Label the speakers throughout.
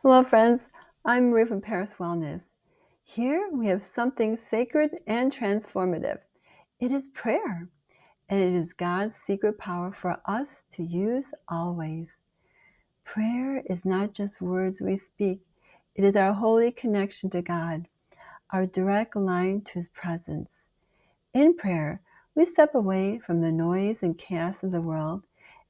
Speaker 1: Hello, friends. I'm Maria from ParisWellness. Here we have something sacred and transformative. It is prayer, and it is God's secret power for us to use always. Prayer is not just words we speak, it is our holy connection to God, our direct line to His presence. In prayer, we step away from the noise and chaos of the world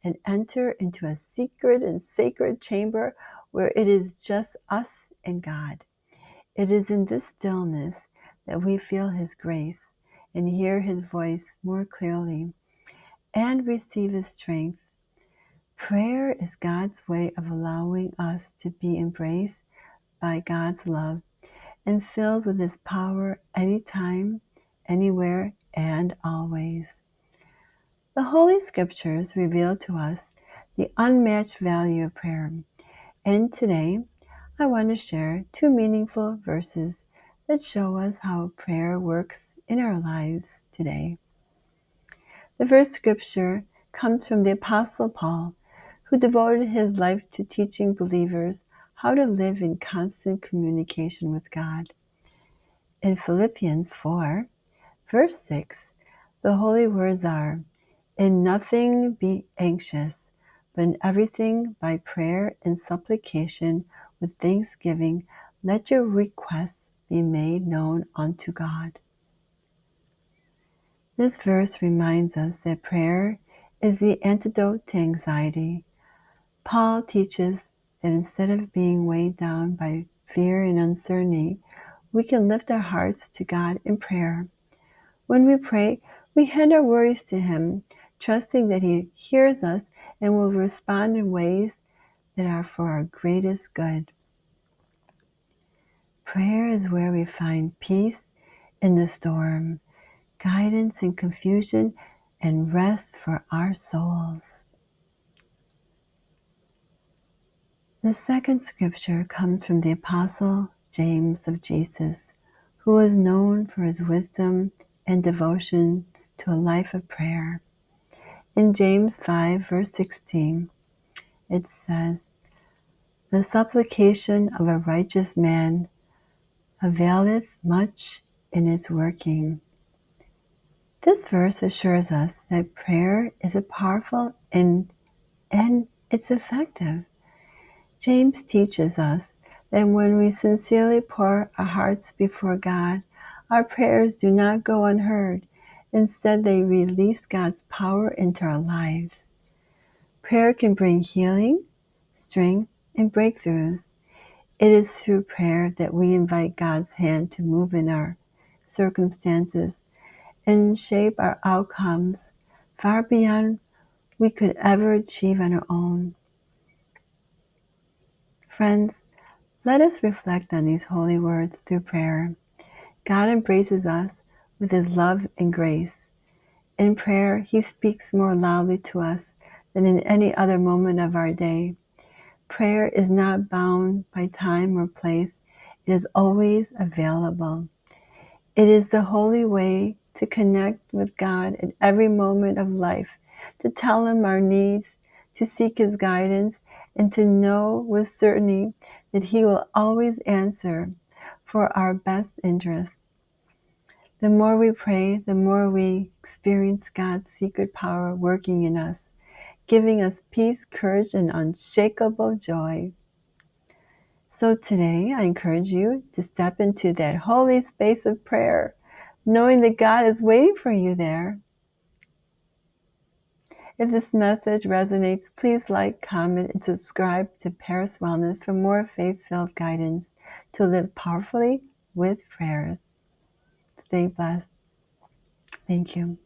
Speaker 1: and enter into a secret and sacred chamber where it is just us and God. It is in this stillness that we feel His grace and hear His voice more clearly and receive His strength. Prayer is God's way of allowing us to be embraced by God's love and filled with His power anytime, anywhere, and always. The Holy Scriptures reveal to us the unmatched value of prayer. And today, I want to share two meaningful verses that show us how prayer works in our lives today. The first scripture comes from the Apostle Paul, who devoted his life to teaching believers how to live in constant communication with God. In Philippians 4, verse 6, the holy words are, "In nothing be anxious, but in everything by prayer and supplication with thanksgiving, let your requests be made known unto God." This verse reminds us that prayer is the antidote to anxiety. Paul teaches that instead of being weighed down by fear and uncertainty, we can lift our hearts to God in prayer. When we pray, we hand our worries to Him, trusting that He hears us and will respond in ways that are for our greatest good. Prayer is where we find peace in the storm, guidance in confusion, and rest for our souls. The second scripture comes from the Apostle James of Jesus, who was known for his wisdom and devotion to a life of prayer. In James 5, verse 16, it says, "The supplication of a righteous man availeth much in its working." This verse assures us that prayer is a powerful and it's effective. James teaches us that when we sincerely pour our hearts before God, our prayers do not go unheard. Instead, they release God's power into our lives. Prayer can bring healing, strength, and breakthroughs. It is through prayer that we invite God's hand to move in our circumstances and shape our outcomes far beyond we could ever achieve on our own. Friends, let us reflect on these holy words through prayer. God embraces us with His love and grace. In prayer, He speaks more loudly to us than in any other moment of our day. Prayer is not bound by time or place. It is always available. It is the holy way to connect with God at every moment of life, to tell Him our needs, to seek His guidance, and to know with certainty that He will always answer for our best interest. The more we pray, the more we experience God's secret power working in us, giving us peace, courage, and unshakable joy. So today, I encourage you to step into that holy space of prayer, knowing that God is waiting for you there. If this message resonates, please like, comment, and subscribe to Paris Wellness for more faith-filled guidance to live powerfully with prayers. Stay blessed. Thank you.